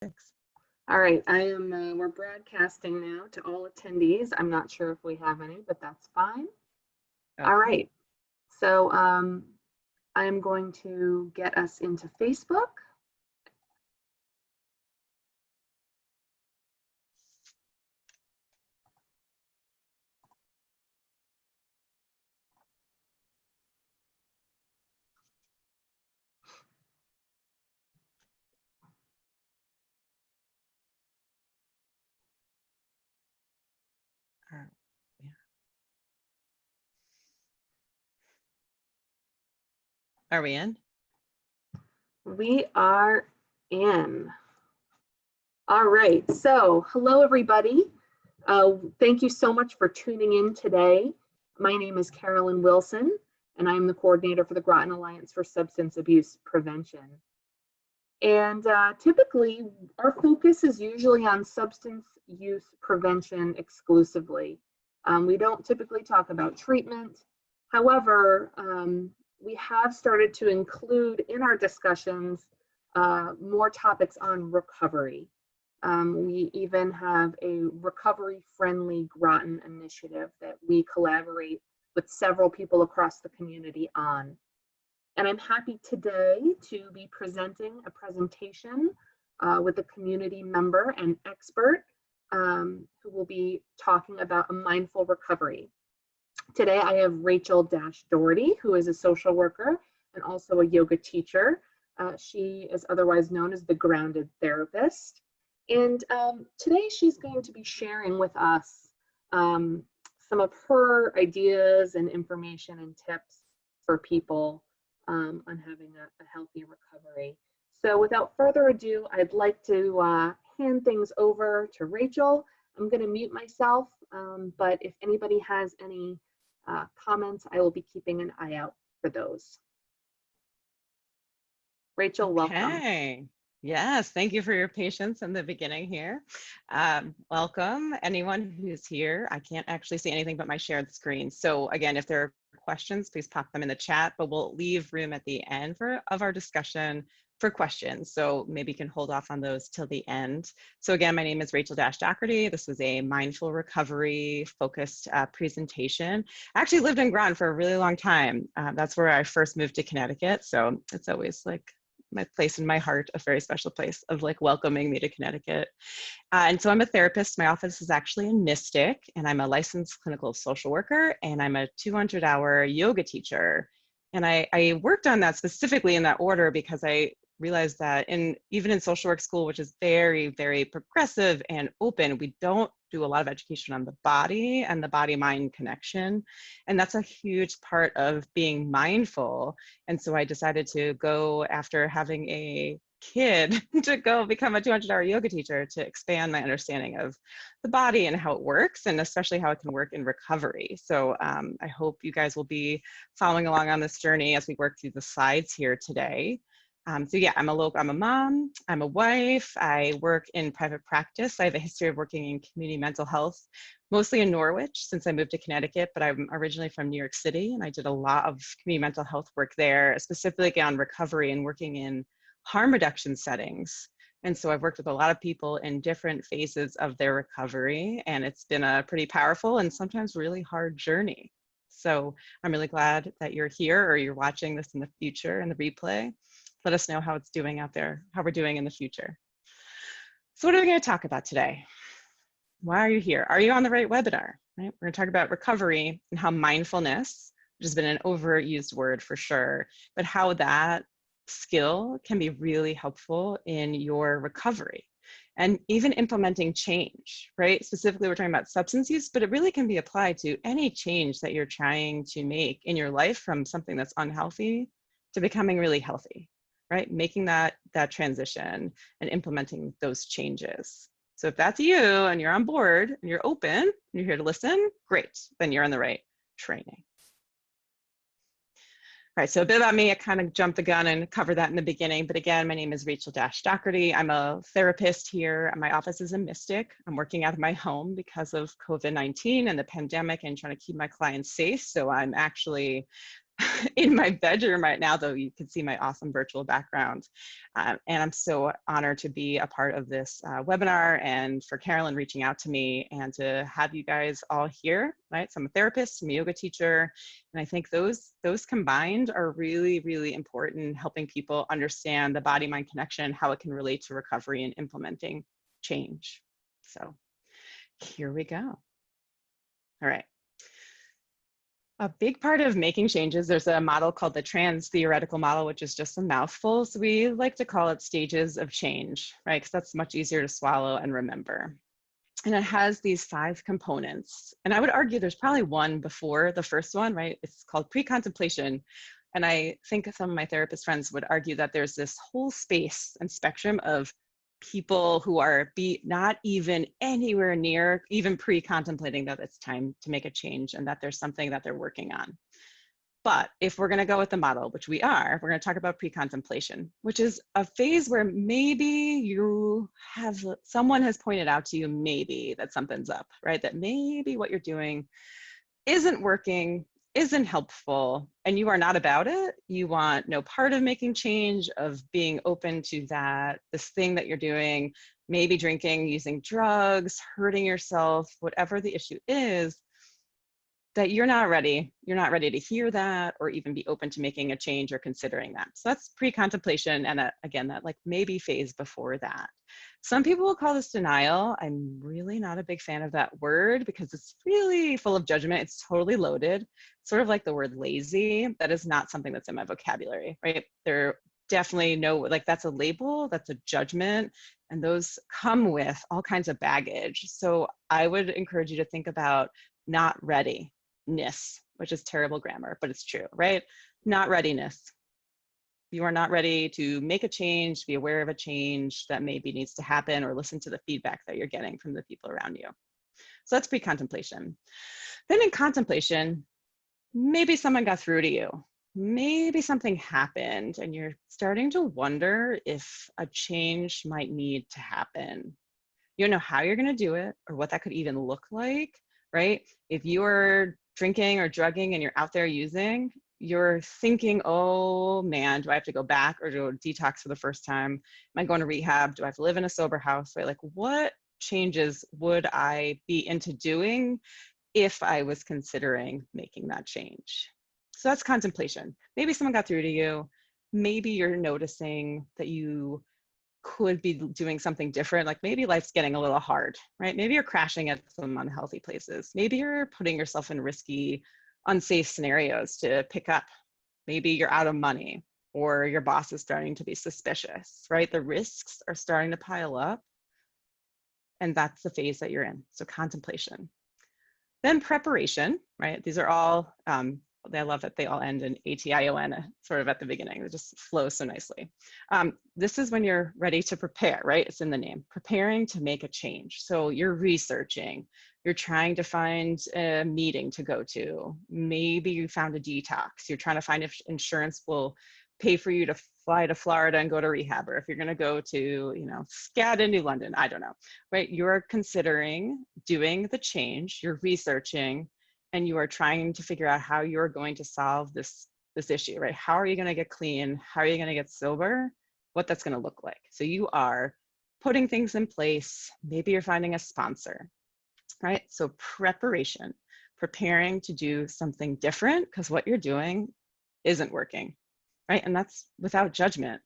All right, we're broadcasting now to all attendees. I'm not sure if we have any, but that's fine. All Okay. right, so I am going to get us into Facebook. Yeah. Are we in? We are in. All right, so hello everybody. Thank you so much for tuning in today. My name is Carolyn Wilson, and I'm the coordinator for the Groton Alliance for Substance Abuse Prevention. And typically, our focus is usually on substance use prevention exclusively. We don't typically talk about treatment. However, we have started to include in our discussions more topics on recovery. We even have a recovery-friendly Groton initiative that we collaborate with several people across the community on. And I'm happy today to be presenting a presentation with a community member and expert who will be talking about a mindful recovery. Today I have Rachel Dash-Dougherty, who is a social worker and also a yoga teacher. She is otherwise known as the Grounded Therapist. And today she's going to be sharing with us some of her ideas and information and tips for people on having a healthy recovery. So without further ado, I'd like to hand things over to Rachel. I'm going to mute myself, but if anybody has any comments, I will be keeping an eye out for those. Rachel, welcome. Okay. Yes, thank you for your patience in the beginning here. Welcome, anyone who's here. I can't actually see anything but my shared screen. So again, if there are questions, please pop them in the chat, but we'll leave room at the end of our discussion for questions. So maybe you can hold off on those till the end. So again, my name is Rachel Dash-Dougherty. This was a mindful recovery focused presentation. I actually lived in Groton for a really long time. That's where I first moved to Connecticut. So it's always like my place in my heart, a very special place of like welcoming me to Connecticut. And so I'm a therapist. My office is actually in Mystic, and I'm a licensed clinical social worker, and I'm a 200-hour yoga teacher. And I worked on that specifically in that order because I realized that even in social work school, which is very, very progressive and open, we don't do a lot of education on the body and the body-mind connection. And that's a huge part of being mindful. And so I decided to go, after having a kid, to go become a 200-hour yoga teacher to expand my understanding of the body and how it works, and especially how it can work in recovery. So I hope you guys will be following along on this journey as we work through the slides here today. So yeah, I'm a mom, I'm a wife, I work in private practice. I have a history of working in community mental health, mostly in Norwich since I moved to Connecticut, but I'm originally from New York City, and I did a lot of community mental health work there, specifically on recovery and working in harm reduction settings. And so I've worked with a lot of people in different phases of their recovery, and it's been a pretty powerful and sometimes really hard journey. So I'm really glad that you're here or you're watching this in the future in the replay. Let us know how it's doing out there, how we're doing in the future. So what are we going to talk about today? Why are you here? Are you on the right webinar? Right? We're going to talk about recovery and how mindfulness, which has been an overused word for sure, but how that skill can be really helpful in your recovery and even implementing change, right? Specifically, we're talking about substance use, but it really can be applied to any change that you're trying to make in your life, from something that's unhealthy to becoming really healthy, right? Making that transition and implementing those changes. So if that's you and you're on board and you're open and you're here to listen, great, then you're in the right training. All right, so a bit about me. I kind of jumped the gun and covered that in the beginning, but again, my name is Rachel Dash-Dougherty. I'm a therapist here. My office is in Mystic. I'm working out of my home because of COVID-19 and the pandemic and trying to keep my clients safe. So I'm actually in my bedroom right now, though you can see my awesome virtual background. And I'm so honored to be a part of this webinar, and for Carolyn reaching out to me and to have you guys all here, right? So I'm a therapist, I'm a yoga teacher, and I think those combined are really, really important in helping people understand the body-mind connection, how it can relate to recovery and implementing change. So here we go. All right. A big part of making changes, there's a model called the Transtheoretical Model, which is just a mouthful. So we like to call it stages of change, right? Because that's much easier to swallow and remember. And it has these 5 components. And I would argue there's probably one before the first one, right? It's called pre-contemplation. And I think some of my therapist friends would argue that there's this whole space and spectrum of people who are not even anywhere near even pre-contemplating that it's time to make a change and that there's something that they're working on. But if we're going to go with the model, which we are, we're going to talk about pre-contemplation, which is a phase where maybe someone has pointed out to you maybe that something's up, right? That maybe what you're doing isn't working, isn't helpful, and you are not about it. You want no part of making change, of being open to this thing that you're doing, maybe drinking, using drugs, hurting yourself, whatever the issue is, that you're not ready to hear that or even be open to making a change or considering that. So that's pre-contemplation, and again, that like maybe phase before that. Some people will call this denial. I'm really not a big fan of that word because it's really full of judgment. It's totally loaded, sort of like the word lazy. That is not something that's in my vocabulary, right? There definitely like that's a label, that's a judgment, and those come with all kinds of baggage. So I would encourage you to think about not readiness, which is terrible grammar, but it's true, right? Not readiness. You are not ready to make a change, be aware of a change that maybe needs to happen, or listen to the feedback that you're getting from the people around you. So that's pre-contemplation. Then in contemplation, maybe someone got through to you. Maybe something happened and you're starting to wonder if a change might need to happen. You don't know how you're going to do it or what that could even look like, right? If you're drinking or drugging and you're out there using, you're thinking, oh man, do I have to go back or do a detox for the first time? Am I going to rehab? Do I have to live in a sober house? Right? Like, what changes would I be into doing if I was considering making that change? So that's contemplation. Maybe someone got through to you. Maybe you're noticing that you could be doing something different. Like maybe life's getting a little hard, right? Maybe you're crashing at some unhealthy places. Maybe you're putting yourself in risky, unsafe scenarios to pick up. Maybe you're out of money or your boss is starting to be suspicious, right? The risks are starting to pile up, and that's the phase that you're in. So contemplation. Then preparation, right? These are all, I love that they all end in ATION sort of at the beginning. It just flows so nicely. This is when you're ready to prepare, right? It's in the name, preparing to make a change. So you're researching, you're trying to find a meeting to go to. Maybe you found a detox. You're trying to find if insurance will pay for you to fly to Florida and go to rehab, or if you're going to go to, SCAD in New London, I don't know, right? You're considering doing the change, you're researching, and you are trying to figure out how you're going to solve this issue, right? How are you going to get clean? How are you going to get sober? What that's going to look like. So you are putting things in place. Maybe you're finding a sponsor, right? So preparation, preparing to do something different because what you're doing isn't working, right? And that's without judgment.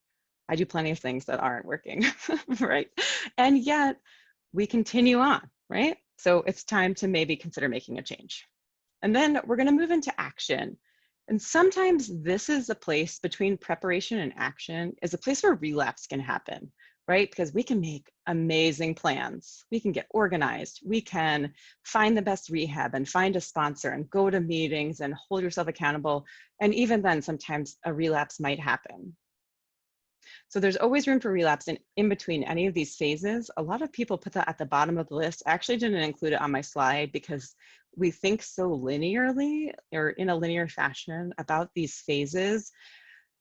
I do plenty of things that aren't working, right? And yet we continue on, right? So it's time to maybe consider making a change. And then we're going to move into action. And sometimes this is a place between preparation and action is a place where relapse can happen, right? Because we can make amazing plans. We can get organized. We can find the best rehab and find a sponsor and go to meetings and hold yourself accountable. And even then, sometimes a relapse might happen. So there's always room for relapse in between any of these phases. A lot of people put that at the bottom of the list. I actually didn't include it on my slide because we think so linearly or in a linear fashion about these phases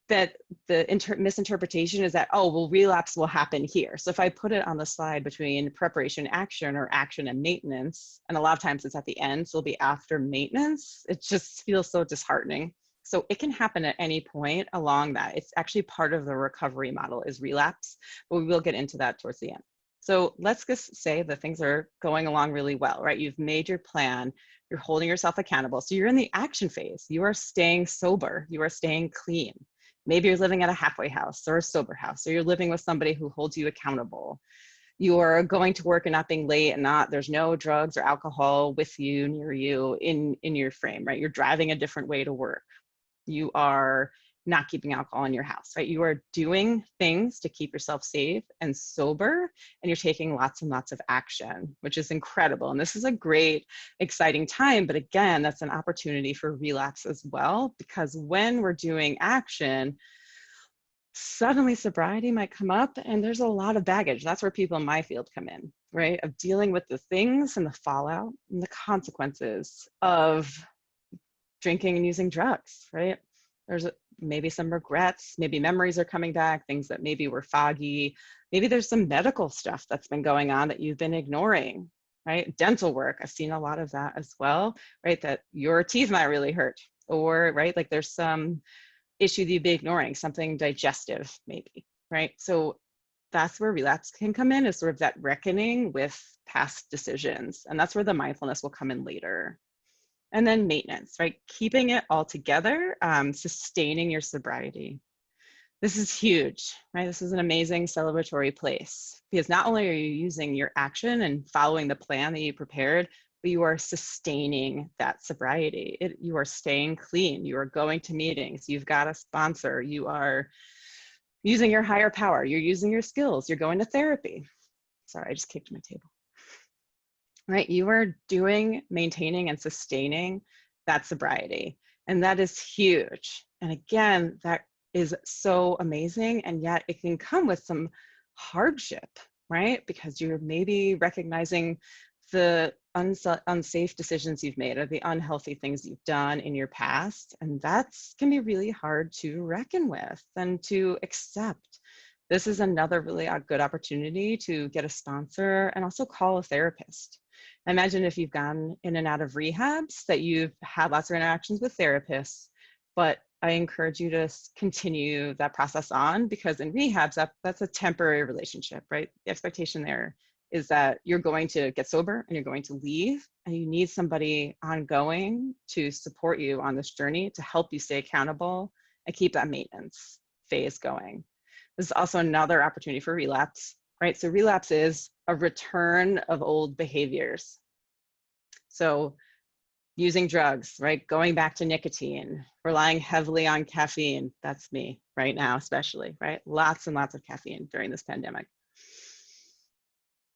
that the misinterpretation is that, oh, well, relapse will happen here. So if I put it on the slide between preparation, action, or action and maintenance, and a lot of times it's at the end, so it'll be after maintenance, it just feels so disheartening. So it can happen at any point along that. It's actually part of the recovery model is relapse, but we will get into that towards the end. So let's just say that things are going along really well, right? You've made your plan, you're holding yourself accountable. So you're in the action phase. You are staying sober, you are staying clean. Maybe you're living at a halfway house or a sober house, or you're living with somebody who holds you accountable. You're going to work and not being late, and there's no drugs or alcohol with you, near you, in your frame, right? You're driving a different way to work. You are not keeping alcohol in your house, right? You are doing things to keep yourself safe and sober, and you're taking lots and lots of action, which is incredible. And this is a great, exciting time. But again, that's an opportunity for relapse as well, because when we're doing action, suddenly sobriety might come up and there's a lot of baggage. That's where people in my field come in, right? Of dealing with the things and the fallout and the consequences of drinking and using drugs, right? There's maybe some regrets, maybe memories are coming back, things that maybe were foggy. Maybe there's some medical stuff that's been going on that you've been ignoring, right? Dental work, I've seen a lot of that as well, right? That your teeth might really hurt, or, right, like there's some issue that you'd be ignoring, something digestive maybe, right? So that's where relapse can come in, is sort of that reckoning with past decisions. And that's where the mindfulness will come in later. And then maintenance, right? Keeping it all together, sustaining your sobriety. This is huge, right? This is an amazing celebratory place, because not only are you using your action and following the plan that you prepared, but you are sustaining that sobriety. You are staying clean. You are going to meetings. You've got a sponsor. You are using your higher power. You're using your skills. You're going to therapy. Sorry, I just kicked my table. Right, you are maintaining and sustaining that sobriety. And that is huge. And again, that is so amazing. And yet it can come with some hardship, right? Because you're maybe recognizing the unsafe decisions you've made, or the unhealthy things you've done in your past. And that can be really hard to reckon with and to accept. This is another really good opportunity to get a sponsor and also call a therapist. Imagine if you've gone in and out of rehabs, that you've had lots of interactions with therapists, but I encourage you to continue that process on, because in rehabs, that's a temporary relationship, right? The expectation there is that you're going to get sober and you're going to leave, and you need somebody ongoing to support you on this journey, to help you stay accountable and keep that maintenance phase going. This is also another opportunity for relapse, right? So relapse is a return of old behaviors. So using drugs, right? Going back to nicotine, relying heavily on caffeine. That's me right now, especially, right? Lots and lots of caffeine during this pandemic.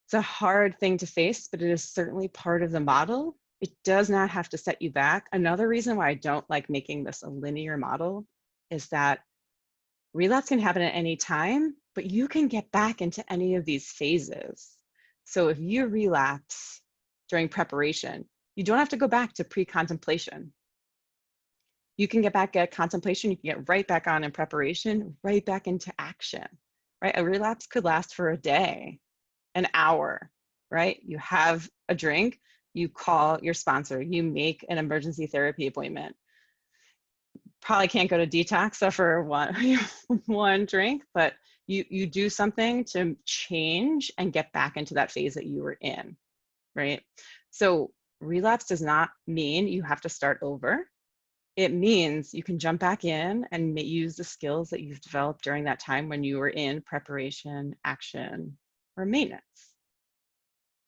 It's a hard thing to face, but it is certainly part of the model. It does not have to set you back. Another reason why I don't like making this a linear model is that relapse can happen at any time, but you can get back into any of these phases. So if you relapse during preparation, you don't have to go back to pre-contemplation. You can get back at contemplation, you can get right back on in preparation, right back into action, right? A relapse could last for a day, an hour, right? You have a drink, you call your sponsor, you make an emergency therapy appointment. Probably can't go to detox for one drink, but you do something to change and get back into that phase that you were in, right? So relapse does not mean you have to start over. It means you can jump back in and use the skills that you've developed during that time when you were in preparation, action, or maintenance.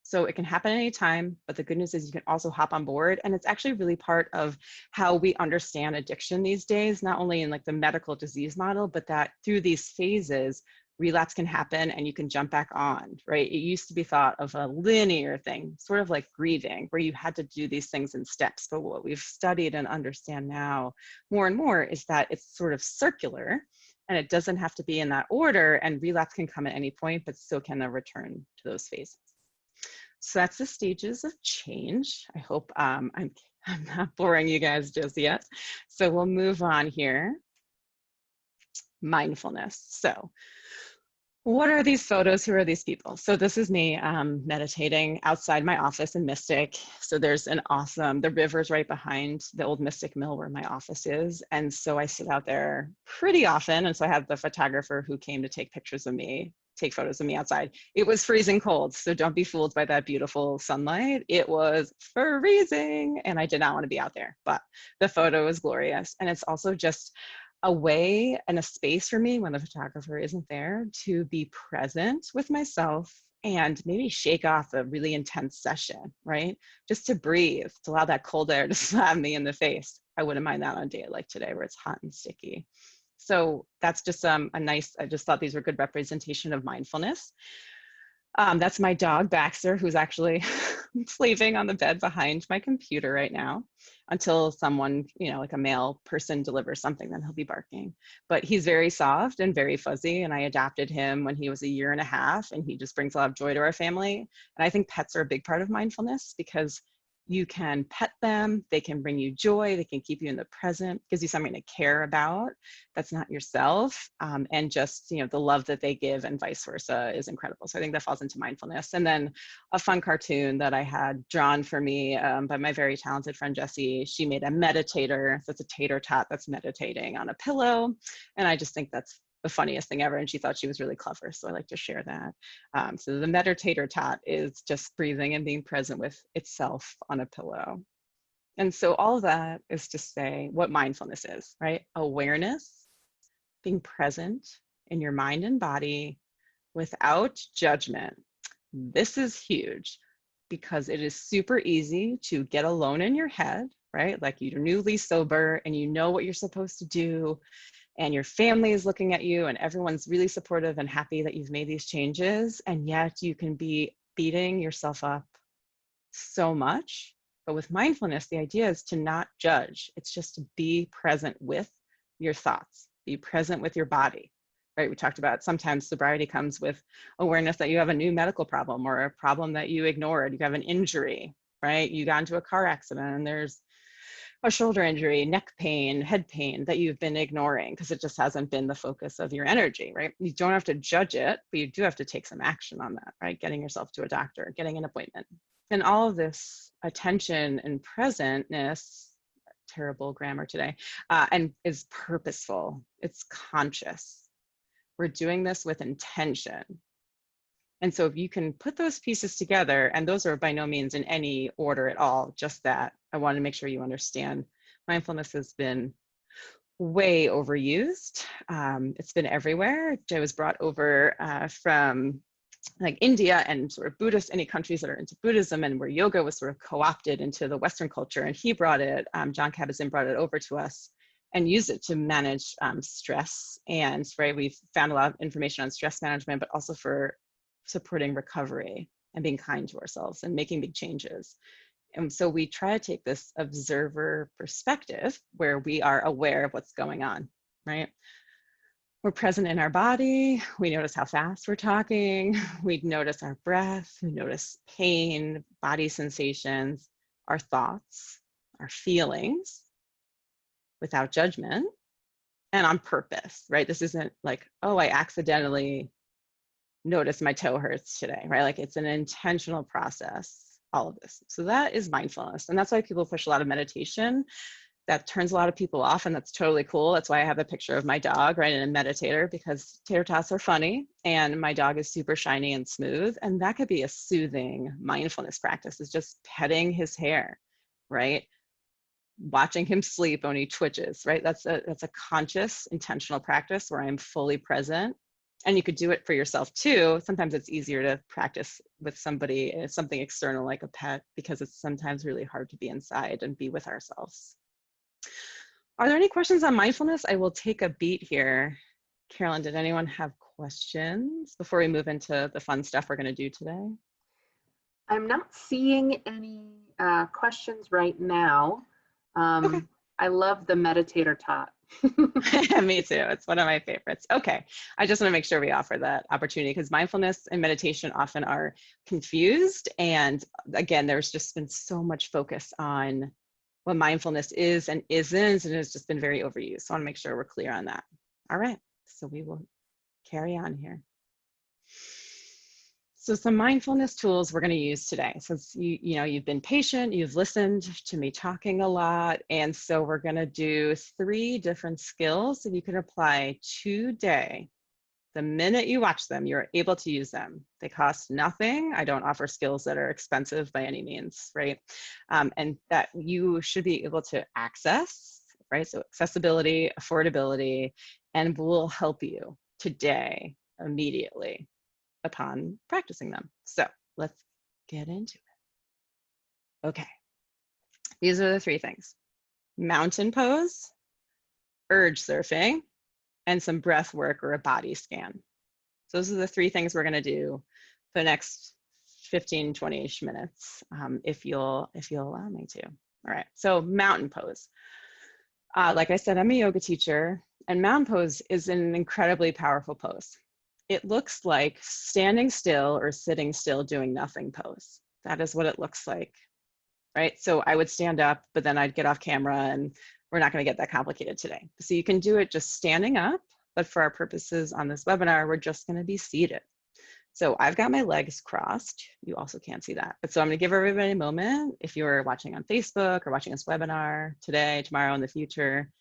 So it can happen anytime, but the good news is you can also hop on board. And it's actually really part of how we understand addiction these days, not only in like the medical disease model, but that through these phases, relapse can happen and you can jump back on, right? It used to be thought of a linear thing, sort of like grieving, where you had to do these things in steps. But what we've studied and understand now more and more is that it's sort of circular, and it doesn't have to be in that order, and relapse can come at any point, but so can a return to those phases. So that's the stages of change. I hope I'm not boring you guys just yet. So we'll move on here. Mindfulness. So What are these photos? Who are these people? So this is me meditating outside my office in Mystic. So there's the river's right behind the old Mystic Mill where my office is. And so I sit out there pretty often. And so I have the photographer who came to take pictures of me, take photos of me outside. It was freezing cold. So don't be fooled by that beautiful sunlight. It was freezing and I did not want to be out there, but the photo is glorious. And it's also just a way and a space for me when the photographer isn't there to be present with myself and maybe shake off a really intense session, right? Just to breathe, to allow that cold air to slap me in the face. I wouldn't mind that on a day like today where it's hot and sticky. So that's just a nice, I just thought these were good representation of mindfulness. That's my dog, Baxter, who's actually sleeping on the bed behind my computer right now until someone, like a male person delivers something, then he'll be barking. But he's very soft and very fuzzy, and I adopted him when he was 1.5 years, and he just brings a lot of joy to our family. And I think pets are a big part of mindfulness because you can pet them, they can bring you joy, they can keep you in the present, gives you something to care about that's not yourself, and just the love that they give and vice versa is incredible. So I think that falls into mindfulness. And then a fun cartoon that I had drawn for me by my very talented friend Jessie. She made a meditator, so it's a tater tot that's meditating on a pillow, and I just think that's the funniest thing ever, and she thought she was really clever, so I like to share that. So the meditator tot is just breathing and being present with itself on a pillow. And so all of that is to say what mindfulness is, right? Awareness, being present in your mind and body without judgment. This is huge because it is super easy to get alone in your head, right? Like you're newly sober and you know what you're supposed to do, and your family is looking at you and everyone's really supportive and happy that you've made these changes, and yet you can be beating yourself up so much. But with mindfulness, the idea is to not judge. It's just to be present with your thoughts, be present with your body, right? We talked about sometimes sobriety comes with awareness that you have a new medical problem or a problem that you ignored. You have an injury, right? You got into a car accident and there's a shoulder injury, neck pain, head pain that you've been ignoring because it just hasn't been the focus of your energy, right? You don't have to judge it, but you do have to take some action on that, right? Getting yourself to a doctor, getting an appointment. And all of this attention and presentness, terrible grammar today, and is purposeful. It's conscious. We're doing this with intention. And so if you can put those pieces together, and those are by no means in any order at all, just that I want to make sure you understand mindfulness has been way overused. It's been everywhere. It was brought over from like India and sort of Buddhist, any countries that are into Buddhism and where yoga was sort of co-opted into the Western culture. And he brought it, John Kabat-Zinn brought it over to us and used it to manage stress. And right, we've found a lot of information on stress management, but also for supporting recovery and being kind to ourselves and making big changes. And so we try to take this observer perspective where we are aware of what's going on, right? We're present in our body. We notice how fast we're talking. We notice our breath. We notice pain, body sensations, our thoughts, our feelings without judgment and on purpose, right? This isn't like, oh, I accidentally notice my toe hurts today, right? Like it's an intentional process, all of this. So that is mindfulness. And that's why people push a lot of meditation. That turns a lot of people off, and that's totally cool. That's why I have a picture of my dog, right, and a meditator, because tater tots are funny and my dog is super shiny and smooth. And that could be a soothing mindfulness practice, is just petting his hair, right? Watching him sleep when he twitches, right? That's a conscious, intentional practice where I'm fully present. And you could do it for yourself too. Sometimes it's easier to practice with somebody, something external like a pet, because it's sometimes really hard to be inside and be with ourselves. Are there any questions on mindfulness? I will take a beat here. Carolyn, did anyone have questions before we move into the fun stuff we're going to do today? I'm not seeing any questions right now. Okay. I love the meditator tot. Me too. It's one of my favorites. Okay. I just want to make sure we offer that opportunity because mindfulness and meditation often are confused. And again, there's just been so much focus on what mindfulness is and isn't, and it's just been very overused. So I want to make sure we're clear on that. All right. So we will carry on here. So some mindfulness tools we're going to use today. Since you've been patient, you've listened to me talking a lot, and so we're going to do 3 different skills that you can apply today. The minute you watch them, you're able to use them. They cost nothing. I don't offer skills that are expensive by any means, right? And that you should be able to access, right? So accessibility, affordability, and will help you today, immediately, upon practicing them. So let's get into it. Okay, these are the 3 things: mountain pose, urge surfing, and some breath work or a body scan. So those are the 3 things we're going to do for the next 15, 20-ish minutes, if you'll allow me to. All right, so mountain pose. Like I said, I'm a yoga teacher, and mountain pose is an incredibly powerful pose. It looks like standing still or sitting still doing nothing pose. That is what it looks like, right? So I would stand up, but then I'd get off camera, and we're not going to get that complicated today. So you can do it just standing up, but for our purposes on this webinar, we're just going to be seated. So I've got my legs crossed. You also can't see that. But so I'm going to give everybody a moment. If you're watching on Facebook or watching this webinar today, tomorrow, in the future,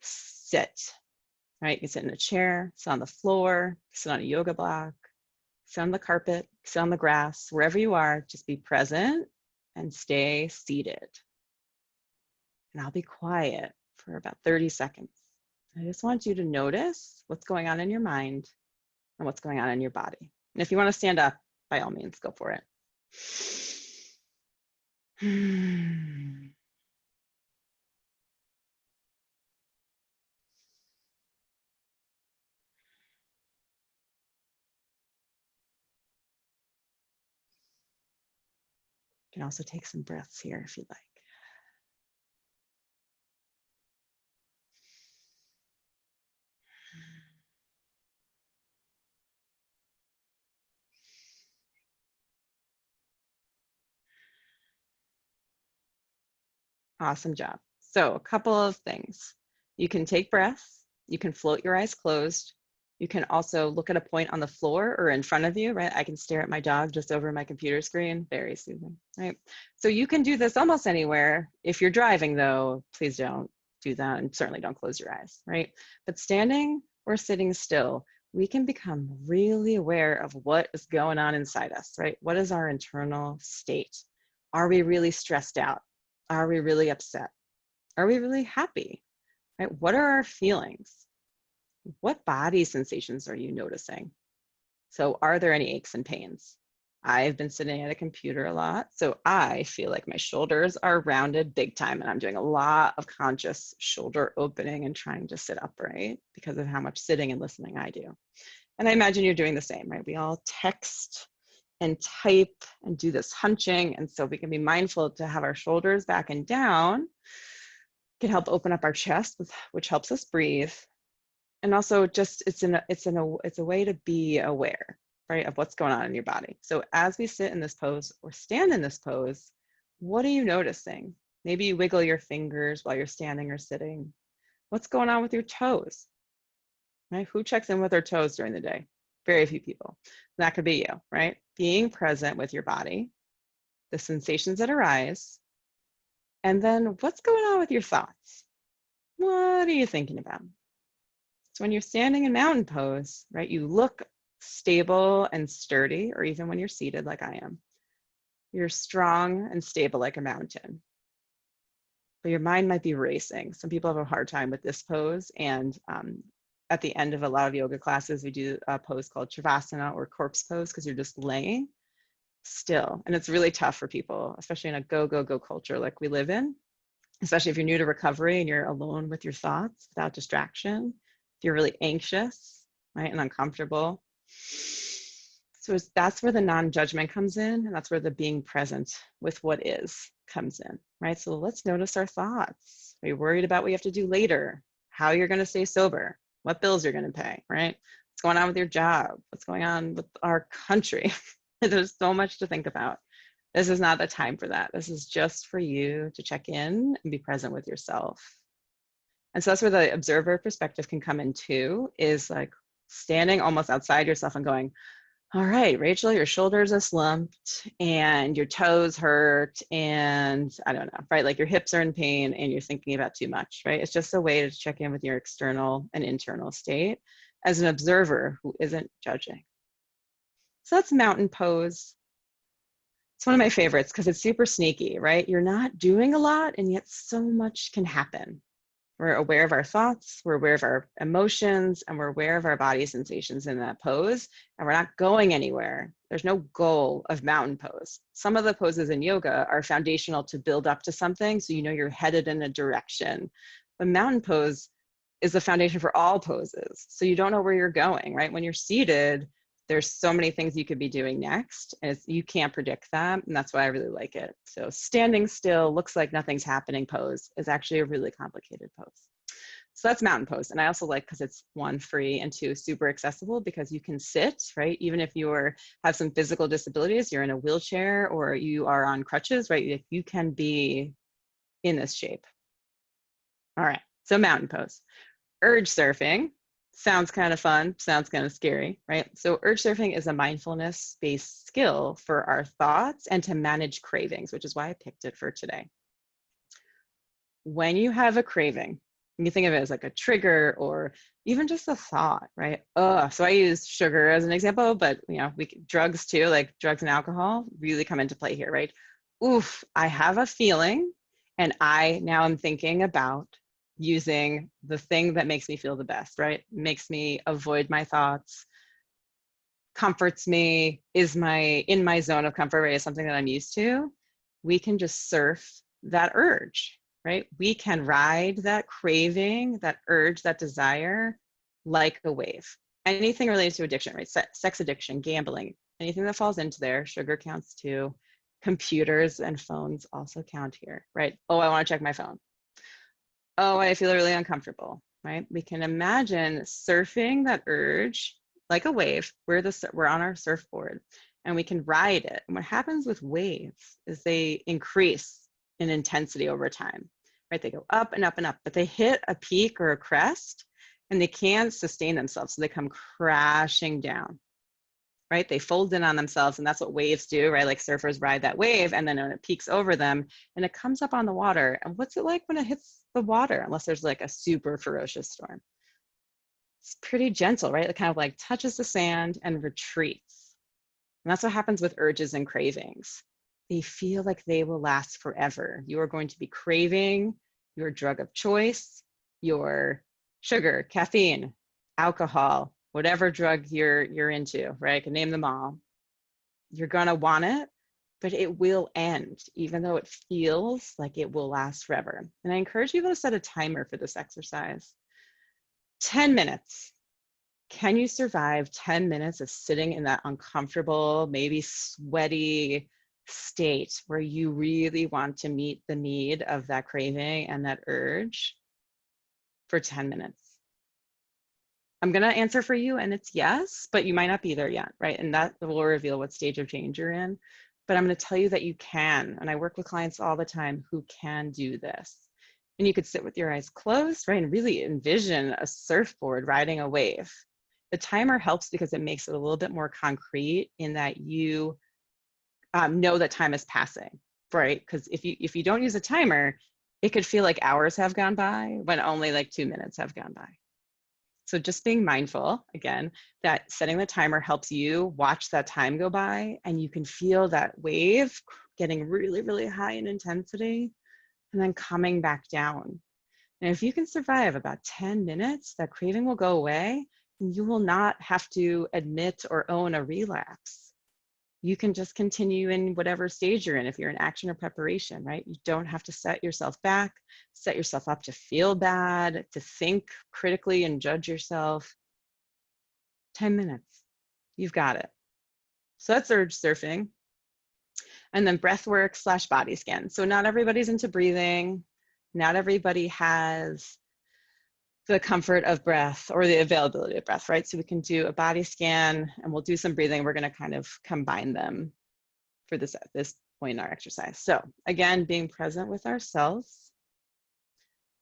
sit. Right? You can sit in a chair, sit on the floor, sit on a yoga block, sit on the carpet, sit on the grass, wherever you are, just be present and stay seated. And I'll be quiet for about 30 seconds. I just want you to notice what's going on in your mind and what's going on in your body. And if you want to stand up, by all means, go for it. You can also take some breaths here if you'd like. Awesome job. So a couple of things. You can take breaths. You can float your eyes closed. You can also look at a point on the floor or in front of you, right? I can stare at my dog just over my computer screen. Very soothing, right? So you can do this almost anywhere. If you're driving though, please don't do that, and certainly don't close your eyes, right? But standing or sitting still, we can become really aware of what is going on inside us, right? What is our internal state? Are we really stressed out? Are we really upset? Are we really happy? Right? What are our feelings? What body sensations are you noticing? So are there any aches and pains? I've been sitting at a computer a lot, so I feel like my shoulders are rounded big time, and I'm doing a lot of conscious shoulder opening and trying to sit upright because of how much sitting and listening I do. And I imagine you're doing the same, right? We all text and type and do this hunching, and so we can be mindful to have our shoulders back and down. Can help open up our chest, which helps us breathe. And also just it's a way to be aware, right, of what's going on in your body. So as we sit in this pose or stand in this pose, what are you noticing? Maybe you wiggle your fingers while you're standing or sitting. What's going on with your toes? Right? Who checks in with their toes during the day? Very few people. That could be you, right? Being present with your body, the sensations that arise, and then what's going on with your thoughts? What are you thinking about? So when you're standing in mountain pose, right, you look stable and sturdy, or even when you're seated like I am, you're strong and stable like a mountain. But your mind might be racing. Some people have a hard time with this pose, and at the end of a lot of yoga classes, we do a pose called Shavasana or corpse pose, because you're just laying still. And it's really tough for people, especially in a go, go, go culture like we live in, especially if you're new to recovery and you're alone with your thoughts without distraction, if you're really anxious, right, and uncomfortable. So that's where the non-judgment comes in, and that's where the being present with what is comes in, right? So let's notice our thoughts. Are you worried about what you have to do later? How you're going to stay sober? What bills you're going to pay, right? What's going on with your job? What's going on with our country? There's so much to think about. This is not the time for that. This is just for you to check in and be present with yourself. And so that's where the observer perspective can come in too, is like standing almost outside yourself and going, All right, Rachel, your shoulders are slumped and your toes hurt and I don't know, right? Like your hips are in pain and you're thinking about too much, right? It's just a way to check in with your external and internal state as an observer who isn't judging. So that's mountain pose. It's one of my favorites because it's super sneaky, right? You're not doing a lot and yet so much can happen. We're aware of our thoughts, we're aware of our emotions, and we're aware of our body sensations in that pose, and we're not going anywhere. There's no goal of mountain pose. Some of the poses in yoga are foundational to build up to something, so you know you're headed in a direction. But mountain pose is the foundation for all poses, so you don't know where you're going, right? When you're seated, there's so many things you could be doing next, and you can't predict that, and that's why I really like it. So standing still, looks like nothing's happening pose is actually a really complicated pose. So that's mountain pose, and I also like because it's one, free, and two, super accessible because you can sit, right? Even if you have some physical disabilities, you're in a wheelchair or you are on crutches, right? You can be in this shape. All right, so mountain pose. Urge surfing. Sounds kind of fun, sounds kind of scary, right? So urge surfing is a mindfulness-based skill for our thoughts and to manage cravings, which is why I picked it for today. When you have a craving, you think of it as like a trigger or even just a thought, right? So I use sugar as an example, but drugs too, like drugs and alcohol really come into play here, right? Oof, I have a feeling and I now am thinking about using the thing that makes me feel the best, right? Makes me avoid my thoughts, comforts me, is in my zone of comfort, right? Is something that I'm used to. We can just surf that urge, right? We can ride that craving, that urge, that desire like a wave. Anything related to addiction, right? Sex addiction, gambling, anything that falls into there, sugar counts too. Computers and phones also count here, right? Oh, I want to check my phone. Oh, I feel really uncomfortable, right? We can imagine surfing that urge like a wave. We're on our surfboard and we can ride it. And what happens with waves is they increase in intensity over time, right? They go up and up and up, but they hit a peak or a crest and they can't sustain themselves. So they come crashing down, right? They fold in on themselves and that's what waves do, right? Like surfers ride that wave and then when it peaks over them and it comes up on the water. And what's it like when it hits the water, unless there's like a super ferocious storm? It's pretty gentle, right? It kind of like touches the sand and retreats. And that's what happens with urges and cravings. They feel like they will last forever. You are going to be craving your drug of choice, your sugar, caffeine, alcohol, whatever drug you're into, right? I can name them all. You're gonna want it, but it will end, even though it feels like it will last forever. And I encourage you to set a timer for this exercise. 10 minutes. Can you survive 10 minutes of sitting in that uncomfortable, maybe sweaty state where you really want to meet the need of that craving and that urge for 10 minutes? I'm going to answer for you and it's yes, but you might not be there yet, right? And that will reveal what stage of change you're in. But I'm going to tell you that you can. And I work with clients all the time who can do this. And you could sit with your eyes closed, right? And really envision a surfboard riding a wave. The timer helps because it makes it a little bit more concrete in that you know that time is passing, right? Because if you don't use a timer, it could feel like hours have gone by when only like 2 minutes have gone by. So just being mindful, again, that setting the timer helps you watch that time go by and you can feel that wave getting really, really high in intensity and then coming back down. And if you can survive about 10 minutes, that craving will go away and you will not have to admit or own a relapse. You can just continue in whatever stage you're in if you're in action or preparation, right? You don't have to set yourself back, set yourself up to feel bad, to think critically and judge yourself. 10 minutes, you've got it. So that's urge surfing. And then breath work / body scan. So not everybody's into breathing. Not everybody has the comfort of breath or the availability of breath, right? So we can do a body scan and we'll do some breathing. We're going to kind of combine them for this point in our exercise. So again, being present with ourselves.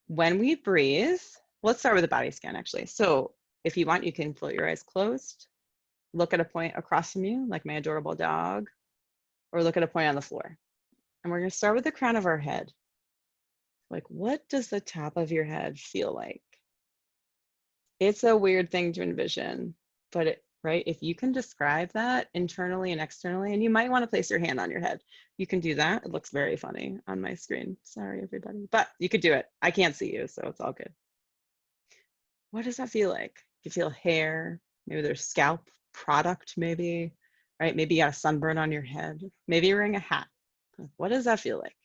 When we breathe, let's start with a body scan actually. So if you want, you can float your eyes closed look at a point across from you, like my adorable dog, or look at a point on the floor. And we're going to start with the crown of our head. Like, what does the top of your head feel like? It's a weird thing to envision, but right, if you can describe that internally and externally, and you might want to place your hand on your head, you can do that. It looks very funny on my screen. Sorry, everybody, but you could do it. I can't see you, so it's all good. What does that feel like? You feel hair, maybe there's scalp product, maybe, right? Maybe you got a sunburn on your head. Maybe you're wearing a hat. What does that feel like?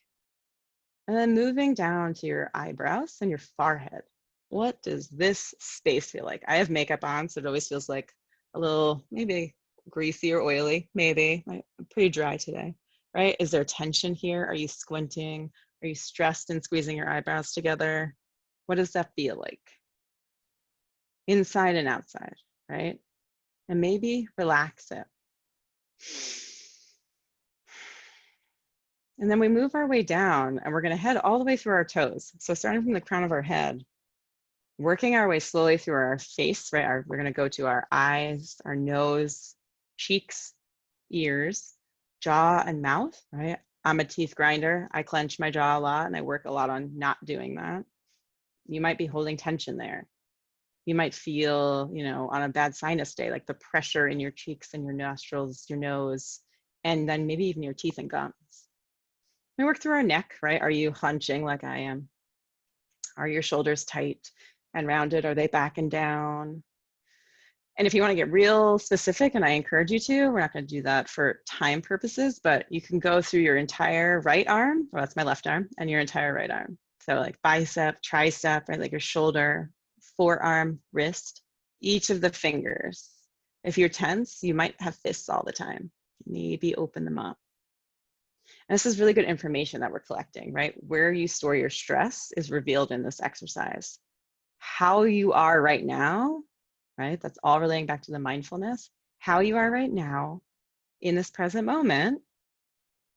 And then moving down to your eyebrows and your forehead. What does this space feel like? I have makeup on, so it always feels like a little, maybe greasy or oily, maybe. I'm pretty dry today, right? Is there tension here? Are you squinting? Are you stressed and squeezing your eyebrows together? What does that feel like? Inside and outside, right? And maybe relax it. And then we move our way down, and we're going to head all the way through our toes. So starting from the crown of our head, working our way slowly through our face, right? We're going to go to our eyes, our nose, cheeks, ears, jaw, and mouth, right? I'm a teeth grinder. I clench my jaw a lot, and I work a lot on not doing that. You might be holding tension there. You might feel, on a bad sinus day, like the pressure in your cheeks and your nostrils, your nose, and then maybe even your teeth and gums. We work through our neck, right? Are you hunching like I am? Are your shoulders tight and rounded? Are they back and down? And if you want to get real specific, and I encourage you to, we're not going to do that for time purposes, but you can go through your entire right arm, well, that's my left arm, and your entire right arm. So like bicep, tricep, right? Like your shoulder, forearm, wrist, each of the fingers. If you're tense, you might have fists all the time. Maybe open them up. And this is really good information that we're collecting, right? Where you store your stress is revealed in this exercise. How you are right now, right? That's all relating back to the mindfulness. How you are right now in this present moment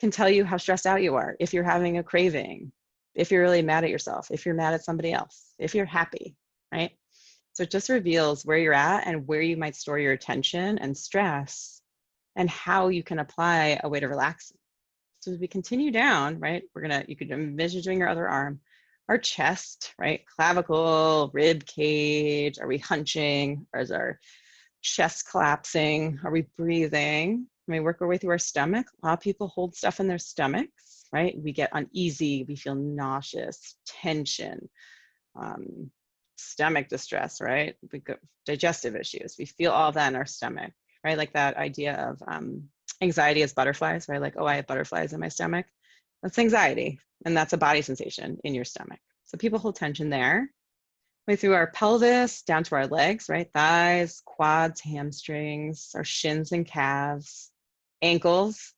can tell you how stressed out you are. If you're having a craving, if you're really mad at yourself, if you're mad at somebody else, if you're happy, right? So it just reveals where you're at and where you might store your attention and stress and how you can apply a way to relax. So as we continue down, right, you could envision doing your other arm, our chest, right, clavicle, rib cage. Are we hunching? Or is our chest collapsing? Are we breathing? We work our way through our stomach. A lot of people hold stuff in their stomachs, right? We get uneasy, we feel nauseous, tension, stomach distress, right? We go digestive issues. We feel all that in our stomach, right? Like that idea of anxiety as butterflies, right? Like, oh, I have butterflies in my stomach. That's anxiety, and that's a body sensation in your stomach. So people hold tension there. Way through our pelvis, down to our legs, right? Thighs, quads, hamstrings, our shins and calves, ankles,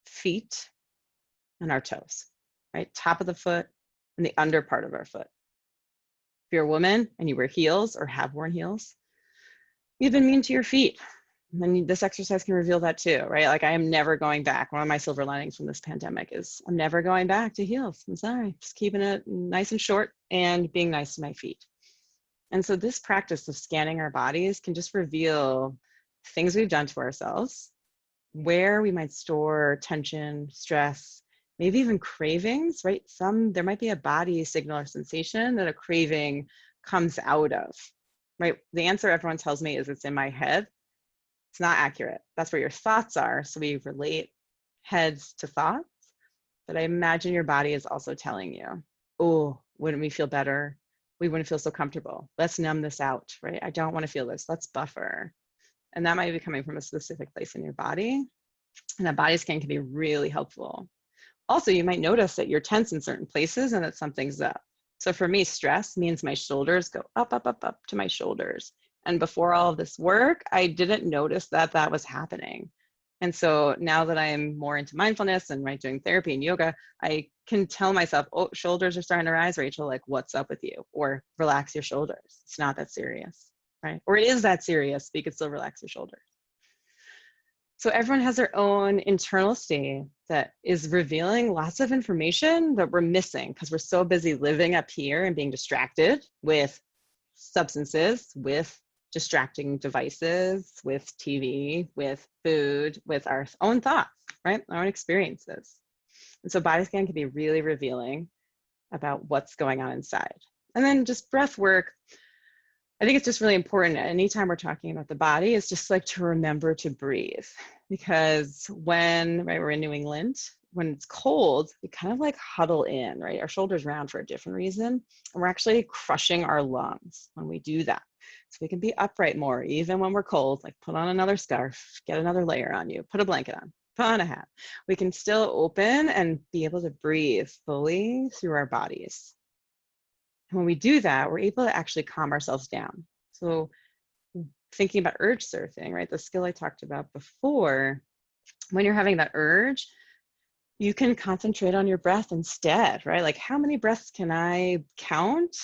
feet, and our toes, right? Top of the foot and the under part of our foot. If you're a woman and you wear heels or have worn heels, you've been mean to your feet. And this exercise can reveal that too, right? Like I am never going back. One of my silver linings from this pandemic is I'm never going back to heels. I'm sorry, just keeping it nice and short and being nice to my feet. And so this practice of scanning our bodies can just reveal things we've done to ourselves, where we might store tension, stress, maybe even cravings, right? There might be a body signal or sensation that a craving comes out of, right? The answer everyone tells me is it's in my head. It's not accurate. That's where your thoughts are. So we relate heads to thoughts, but I imagine your body is also telling you, oh, wouldn't we feel better? We wouldn't feel so comfortable. Let's numb this out, right? I don't want to feel this. Let's buffer. And that might be coming from a specific place in your body. And that body scan can be really helpful. Also, you might notice that you're tense in certain places and that something's up. So for me, stress means my shoulders go up, up, up, up to my shoulders. And before all of this work, I didn't notice that that was happening. And so now that I'm more into mindfulness and doing therapy and yoga, I can tell myself, oh, shoulders are starting to rise, Rachel, like what's up with you? Or relax your shoulders. It's not that serious, right? Or it is that serious, but you can still relax your shoulders. So everyone has their own internal state that is revealing lots of information that we're missing because we're so busy living up here and being distracted with substances, with distracting devices, with TV, with food, with our own thoughts, right? Our own experiences. And so body scan can be really revealing about what's going on inside. And then just breath work, I think it's just really important anytime we're talking about the body is just like to remember to breathe, because when, right, we're in New England, when it's cold, we kind of like huddle in, right? Our shoulders round for a different reason. And we're actually crushing our lungs when we do that. So we can be upright more, even when we're cold, like put on another scarf, get another layer on you, put a blanket on, put on a hat. We can still open and be able to breathe fully through our bodies. And when we do that, we're able to actually calm ourselves down. So thinking about urge surfing, right? The skill I talked about before, when you're having that urge, you can concentrate on your breath instead, right? Like, how many breaths can I count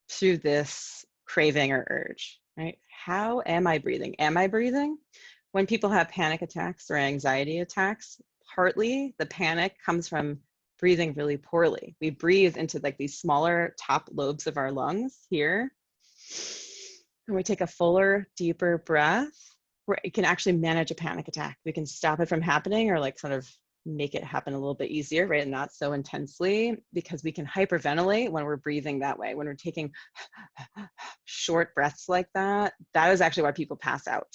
through this craving or urge, right? How am I breathing? Am I breathing? When people have panic attacks or anxiety attacks, partly the panic comes from breathing really poorly. We breathe into like these smaller top lobes of our lungs here. And we take a fuller, deeper breath where it can actually manage a panic attack. We can stop it from happening or like sort of make it happen a little bit easier, right? And not so intensely, because we can hyperventilate when we're breathing that way. When we're taking short breaths like that, that is actually why people pass out.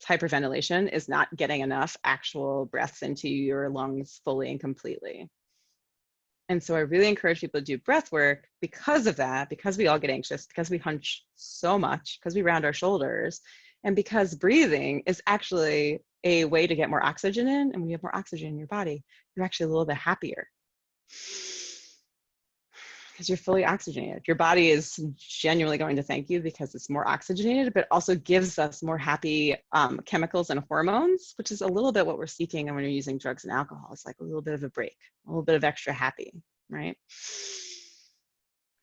Hyperventilation is not getting enough actual breaths into your lungs fully and completely. And so I really encourage people to do breath work because of that, because we all get anxious, because we hunch so much, because we round our shoulders, and because breathing is actually a way to get more oxygen in. And when you have more oxygen in your body, you're actually a little bit happier because you're fully oxygenated. Your body is genuinely going to thank you because it's more oxygenated, but also gives us more happy chemicals and hormones, which is a little bit what we're seeking when you're using drugs and alcohol. It's like a little bit of a break, a little bit of extra happy, right?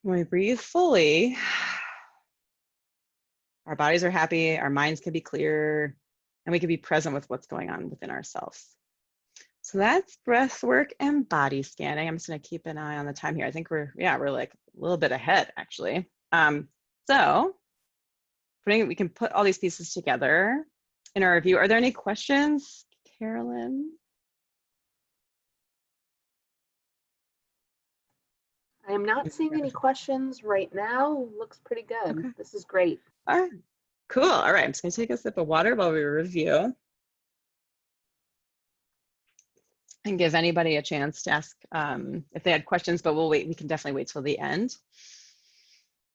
When we breathe fully, our bodies are happy, our minds can be clear, and we can be present with what's going on within ourselves. So that's breath work and body scanning. I'm just going to keep an eye on the time here. I think we're like a little bit ahead actually. So we can put all these pieces together in our review. Are there any questions, Carolyn? I am not seeing any questions right now. Looks pretty good. Okay. This is great. All right, cool. All right, I'm just going to take a sip of water while we review. And give anybody a chance to ask if they had questions, but we'll wait. We can definitely wait till the end.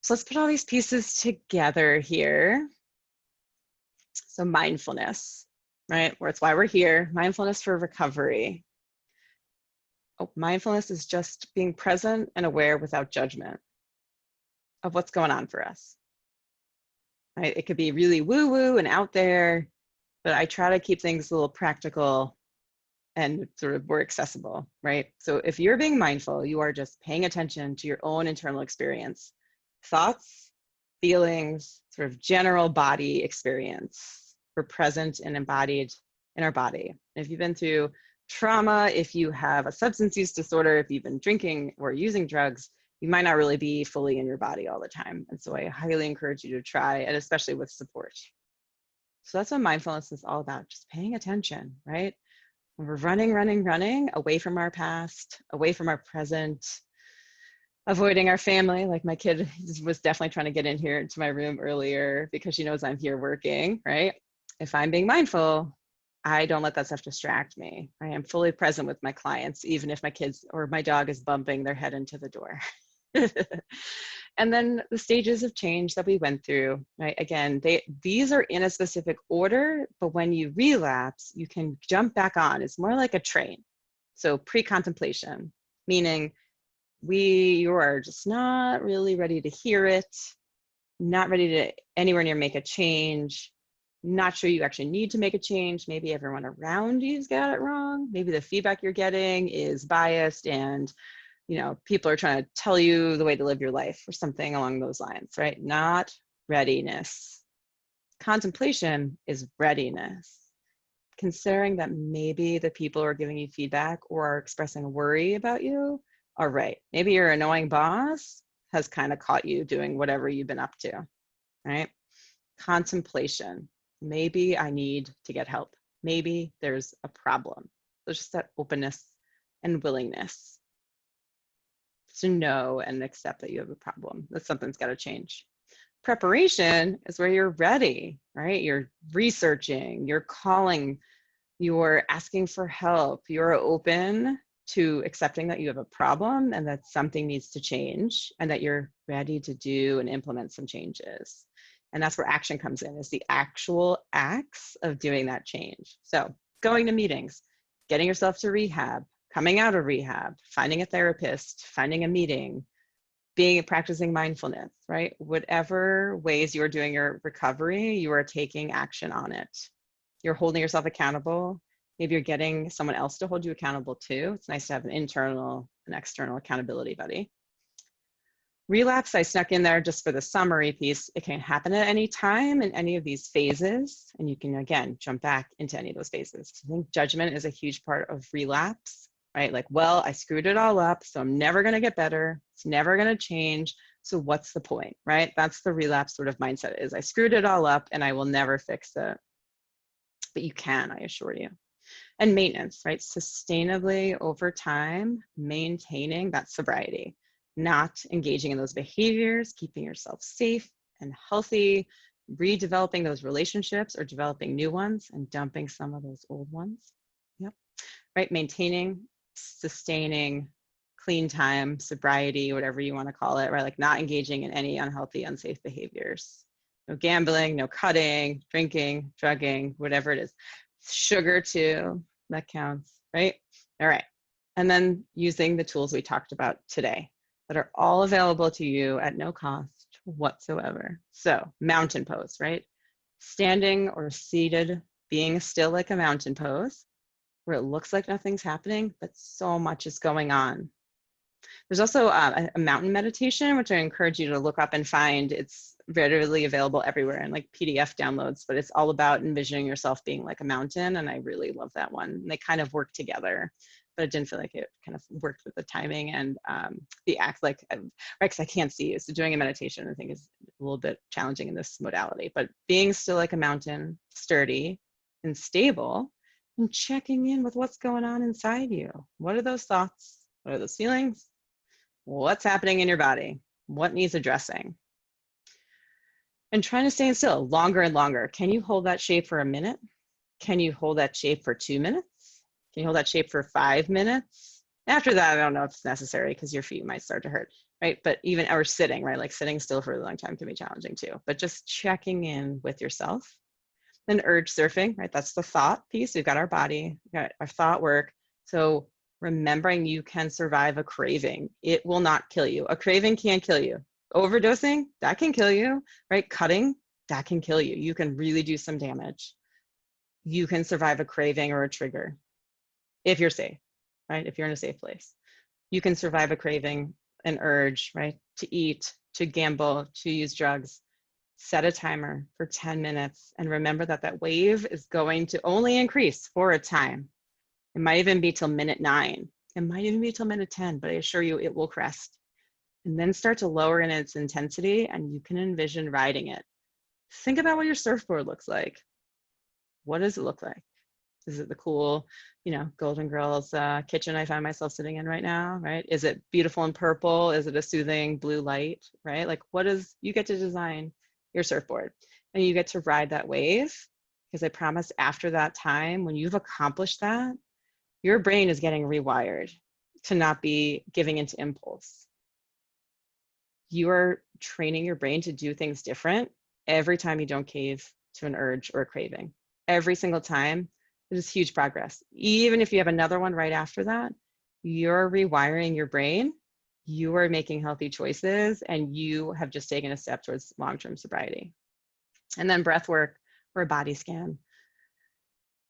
So let's put all these pieces together here. So mindfulness, right? Where it's why we're here. Mindfulness for recovery. Oh, mindfulness is just being present and aware without judgment of what's going on for us. Right? It could be really woo-woo and out there, but I try to keep things a little practical and sort of more accessible, right? So if you're being mindful, you are just paying attention to your own internal experience, thoughts, feelings, sort of general body experience. We're present and embodied in our body. If you've been through trauma, if you have a substance use disorder, if you've been drinking or using drugs, you might not really be fully in your body all the time. And so I highly encourage you to try, and especially with support. So that's what mindfulness is all about, just paying attention, right? When we're running away from our past, away from our present, avoiding our family. Like my kid was definitely trying to get in here into my room earlier because she knows I'm here working, right? If I'm being mindful, I don't let that stuff distract me. I am fully present with my clients, even if my kids or my dog is bumping their head into the door. And then the stages of change that we went through, right? Again, these are in a specific order, but when you relapse, you can jump back on. It's more like a train. So pre-contemplation, meaning you are just not really ready to hear it, not ready to anywhere near make a change, not sure you actually need to make a change. Maybe everyone around you's got it wrong. Maybe the feedback you're getting is biased and people are trying to tell you the way to live your life or something along those lines, right? Not readiness. Contemplation is readiness. Considering that maybe the people who are giving you feedback or are expressing a worry about you are right. Maybe your annoying boss has kind of caught you doing whatever you've been up to, right? contemplation. Maybe I need to get help. Maybe there's a problem. There's just that openness and willingness to know and accept that you have a problem, that something's got to change. Preparation is where you're ready, right? You're researching, you're calling, you're asking for help, you're open to accepting that you have a problem and that something needs to change and that you're ready to do and implement some changes. And that's where action comes in, is the actual acts of doing that change. So going to meetings, getting yourself to rehab, coming out of rehab, finding a therapist, finding a meeting, practicing mindfulness, right? Whatever ways you are doing your recovery, you are taking action on it. You're holding yourself accountable. Maybe you're getting someone else to hold you accountable too. It's nice to have an internal and external accountability buddy. Relapse, I snuck in there just for the summary piece. It can happen at any time in any of these phases, and you can, again, jump back into any of those phases. I think judgment is a huge part of relapse, right? Like, well, I screwed it all up, so I'm never gonna get better. It's never gonna change. So what's the point, right? That's the relapse sort of mindset, is I screwed it all up and I will never fix it. But you can, I assure you. And maintenance, right? Sustainably over time, maintaining that sobriety, not engaging in those behaviors, keeping yourself safe and healthy, redeveloping those relationships or developing new ones and dumping some of those old ones. Yep, right? Maintaining, sustaining, clean time, sobriety, whatever you want to call it, right? Like not engaging in any unhealthy, unsafe behaviors. No gambling, no cutting, drinking, drugging, whatever it is. Sugar too, that counts, right? All right. And then using the tools we talked about today that are all available to you at no cost whatsoever. So mountain pose, right? Standing or seated, being still like a mountain pose, where it looks like nothing's happening, but so much is going on. There's also a mountain meditation, which I encourage you to look up and find. It's readily available everywhere in like PDF downloads, but it's all about envisioning yourself being like a mountain. And I really love that one. And they kind of work together, but it didn't feel like it kind of worked with the timing and the act, like, right, because I can't see you. So doing a meditation, I think, is a little bit challenging in this modality, but being still like a mountain, sturdy and stable, and checking in with what's going on inside you. What are those thoughts? What are those feelings? What's happening in your body? What needs addressing? And trying to stay still longer and longer. Can you hold that shape for a minute? Can you hold that shape for 2 minutes? Can you hold that shape for 5 minutes? After that, I don't know if it's necessary because your feet might start to hurt, right? But even, or sitting, right? Like sitting still for a long time can be challenging too. But just checking in with yourself. Then urge surfing, right? That's the thought piece. We've got our body, we've got our thought work. So remembering you can survive a craving. It will not kill you. A craving can't kill you. Overdosing, that can kill you, right? Cutting, that can kill you. You can really do some damage. You can survive a craving or a trigger if you're safe, right? If you're in a safe place. You can survive a craving, an urge, right? To eat, to gamble, to use drugs. Set a timer for 10 minutes and remember that that wave is going to only increase for a time. It might even be till minute 9. It might even be till minute 10, but I assure you it will crest. And then start to lower in its intensity and you can envision riding it. Think about what your surfboard looks like. What does it look like? Is it the cool, Golden Girls kitchen I find myself sitting in right now, right? Is it beautiful and purple? Is it a soothing blue light, right? Like you get to design your surfboard and you get to ride that wave, because I promise after that time, when you've accomplished that, your brain is getting rewired to not be giving into impulse. You are training your brain to do things different every time you don't cave to an urge or a craving. Every single time, it is huge progress. Even if you have another one right after that, you're rewiring your brain, you are making healthy choices, and you have just taken a step towards long-term sobriety. And then breath work or a body scan.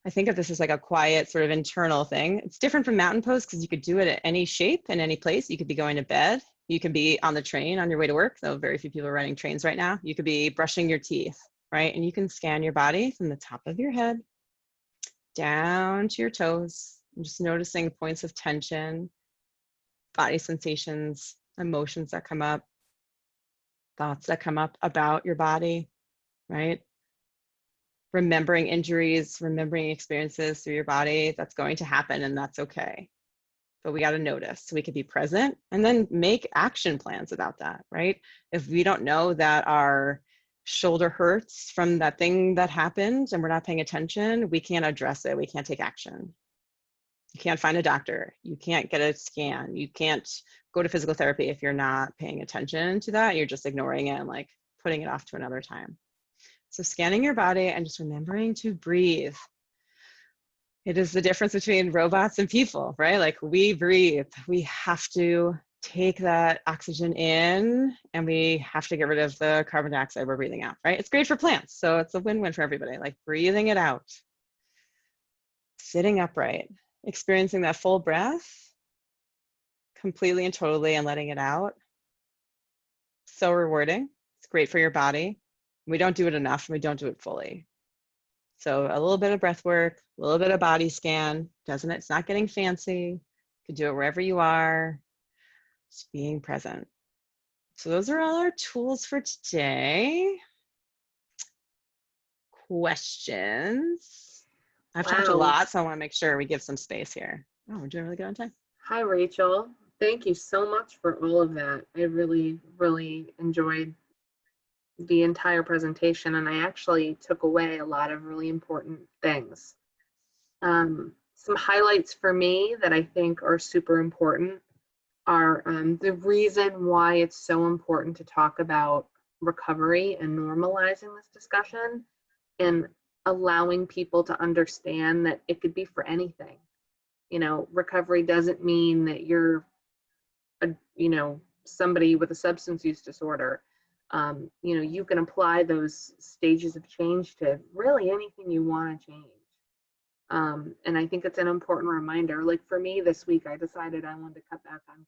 I think of this as like a quiet sort of internal thing. It's different from mountain pose because you could do it at any shape in any place. You could be going to bed. You could be on the train on your way to work, though very few people are running trains right now. You could be brushing your teeth, right? And you can scan your body from the top of your head down to your toes, and just noticing points of tension, body sensations, emotions that come up, thoughts that come up about your body. right? Remembering injuries, remembering experiences through your body, that's going to happen and that's okay. But we got to notice so we can be present and then make action plans about that, right? If we don't know that our shoulder hurts from that thing that happened and we're not paying attention, we can't address it. We can't take action. You can't find a doctor. You can't get a scan. You can't go to physical therapy if you're not paying attention to that. You're just ignoring it and like putting it off to another time. So scanning your body and just remembering to breathe. It is the difference between robots and people, right? Like we breathe. We have to take that oxygen in and we have to get rid of the carbon dioxide we're breathing out, right? It's great for plants. So it's a win-win for everybody, like breathing it out, sitting upright, experiencing that full breath completely and totally and letting it out. So rewarding. It's great for your body. We don't do it enough and we don't do it fully. So a little bit of breath work, a little bit of body scan, it's not getting fancy. You can do it wherever you are, just being present. So those are all our tools for today. Questions? I've talked a lot, so I want to make sure we give some space here. Oh, we're doing really good on time. Hi, Rachel. Thank you so much for all of that. I really, really enjoyed the entire presentation, and I actually took away a lot of really important things. Some highlights for me that I think are super important are the reason why it's so important to talk about recovery and normalizing this discussion and allowing people to understand that it could be for anything. You know, recovery doesn't mean that you're somebody with a substance use disorder. You can apply those stages of change to really anything you want to change. And I think it's an important reminder. Like for me this week, I decided I wanted to cut back on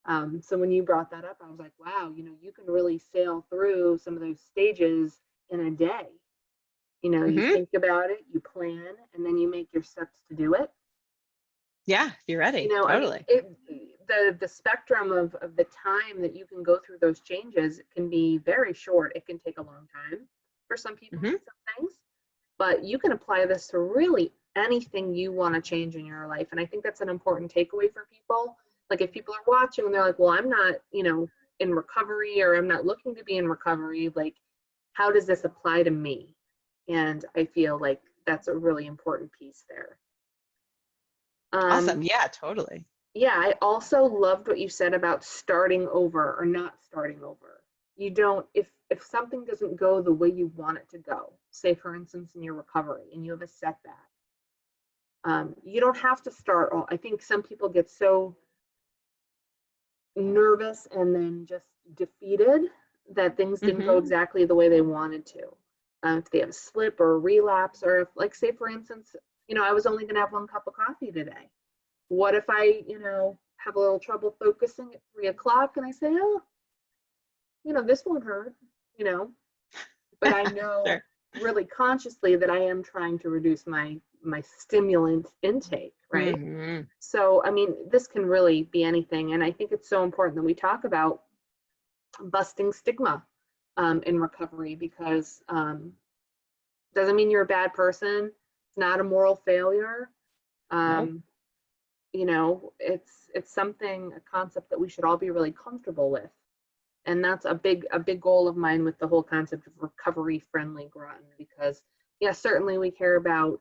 caffeine. So when you brought that up, I was like, wow, you can really sail through some of those stages in a day. You think about it, you plan, and then you make your steps to do it. Yeah, if you're ready, totally. I mean, the spectrum of the time that you can go through those changes can be very short. It can take a long time for some people and some things, but you can apply this to really anything you want to change in your life. And I think that's an important takeaway for people. Like if people are watching and they're like, well, I'm not, in recovery, or I'm not looking to be in recovery, like, how does this apply to me? And I feel like that's a really important piece there. Awesome. Yeah, totally. Yeah, I also loved what you said about starting over or not starting over. You don't, if something doesn't go the way you want it to go, say for instance in your recovery and you have a setback, you don't have to start all. I think some people get so nervous and then just defeated that things didn't go exactly the way they wanted to. If they have a slip or a relapse, or if, like, say for instance, I was only going to have 1 cup of coffee today. What if I, have a little trouble focusing at 3 o'clock and I say, oh, this won't hurt, but I know Sure. really consciously that I am trying to reduce my stimulant intake, right? So, I mean, this can really be anything. And I think it's so important that we talk about busting stigma in recovery, because doesn't mean you're a bad person. It's not a moral failure. It's something, a concept that we should all be really comfortable with. And that's a big goal of mine with the whole concept of recovery-friendly grunting, because certainly we care about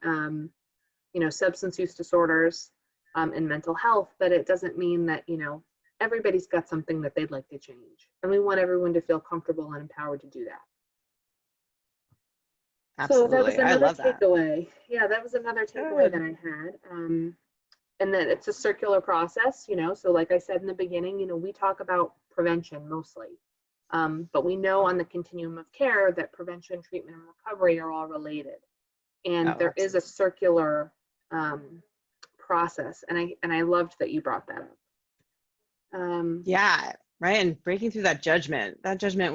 substance use disorders and mental health, but it doesn't mean that everybody's got something that they'd like to change, and we want everyone to feel comfortable and empowered to do that. Absolutely. So that was another takeaway. That. Yeah, that was another takeaway that I had. And then it's a circular process, so like I said in the beginning, we talk about prevention mostly, but we know on the continuum of care that prevention, treatment, and recovery are all related. And there is a circular process, and I loved that you brought that up. Yeah, right. And breaking through that judgment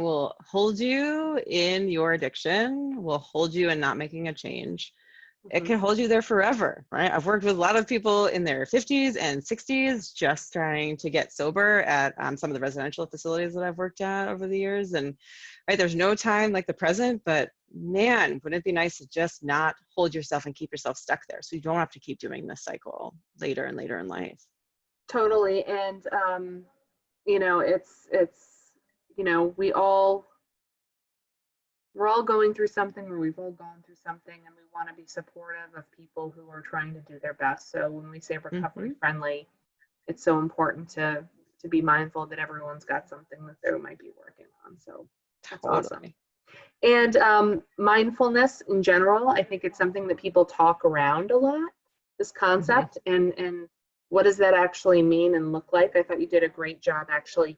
will hold you in your addiction, will hold you in not making a change, it can hold you there forever, right? I've worked with a lot of people in their 50s and 60s just trying to get sober at some of the residential facilities that I've worked at over the years. And right, there's no time like the present, but man, wouldn't it be nice to just not hold yourself and keep yourself stuck there so you don't have to keep doing this cycle later and later in life. Totally. And, you know, you know, we're all going through something, or we've all gone through something, and we want to be supportive of people who are trying to do their best. So when we say recovery friendly, it's so important to be mindful that everyone's got something that they might be working on. So that's awesome. And mindfulness in general, I think it's something that people talk around a lot, this concept, and what does that actually mean and look like? I thought you did a great job actually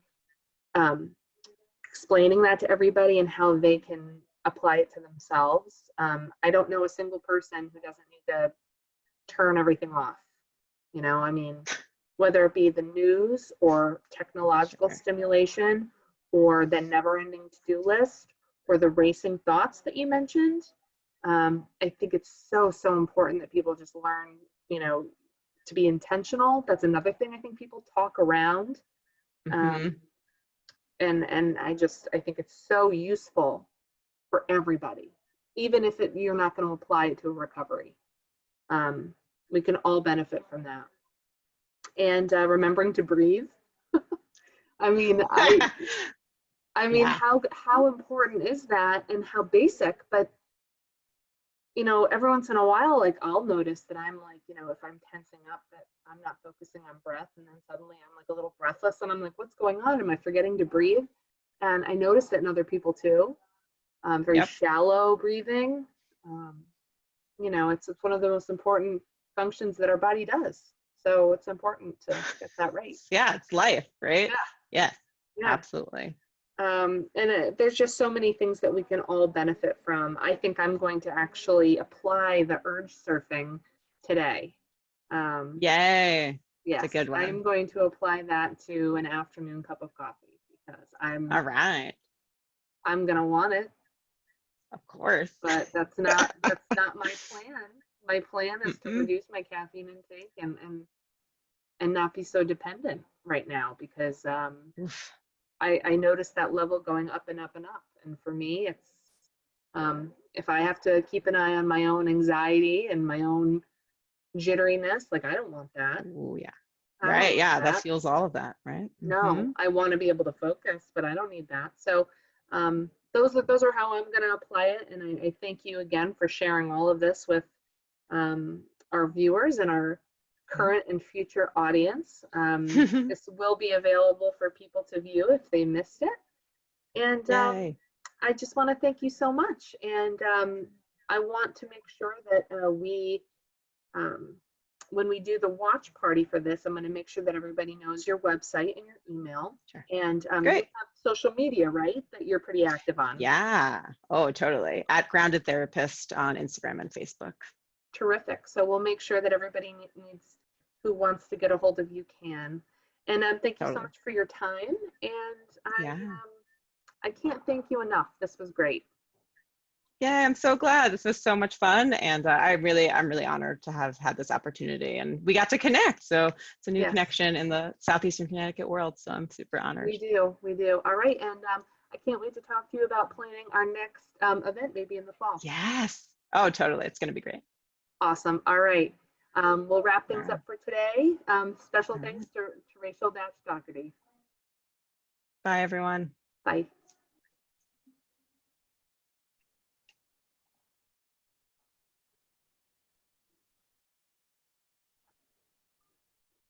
explaining that to everybody and how they can apply it to themselves. I don't know a single person who doesn't need to turn everything off. You know, I mean, whether it be the news or technological stimulation or the never-ending to-do list or the racing thoughts that you mentioned. I think it's so important that people just learn, you know, to be intentional. That's another thing I think people talk around. And I think it's so useful for everybody, even if you're not going to apply it to a recovery. We can all benefit from that. And remembering to breathe. I mean, how important is that, and how basic? But you know, every once in a while, like I'll notice that I'm like, you know, if I'm tensing up, that I'm not focusing on breath, and then suddenly I'm like a little breathless, and I'm like, what's going on? Am I forgetting to breathe? And I noticed it in other people too. Very shallow breathing. You know, it's one of the most important functions that our body does. So it's important to get that right. Yeah, it's life, right? Yeah. Absolutely. There's just so many things that we can all benefit from. I think I'm going to actually apply the urge surfing today. Yay. Yes, it's a good one. I'm going to apply that to an afternoon cup of coffee because I'm gonna want it. Of course. But that's not my plan. My plan is to reduce my caffeine intake and not be so dependent right now, because I noticed that level going up and up and up. And for me, it's if I have to keep an eye on my own anxiety and my own jitteriness, like I don't want that. Oh yeah. Right. Yeah, that fuels all of that, right? No, I want to be able to focus, but I don't need that. So those are how I'm going to apply it. And I thank you again for sharing all of this with our viewers and our current and future audience. This will be available for people to view if they missed it. And I just want to thank you so much. And I want to make sure that we, when we do the watch party for this, I'm going to make sure that everybody knows your website and your email. Sure. And you have social media, right, that you're pretty active on? Yeah. Oh, totally. At Grounded Therapist on Instagram and Facebook. Terrific. So we'll make sure that everybody who wants to get a hold of you can. And thank you so much for your time. And I can't thank you enough. This was great. Yeah, I'm so glad. This was so much fun, and I'm really honored to have had this opportunity, and we got to connect. So it's a new connection in the Southeastern Connecticut world. So I'm super honored. We do. All right, and I can't wait to talk to you about planning our next event, maybe in the fall. Yes. Oh, totally. It's going to be great. Awesome. All right. We'll wrap things up for today. Special thanks to Rachel Dash-Dougherty. Bye, everyone. Bye.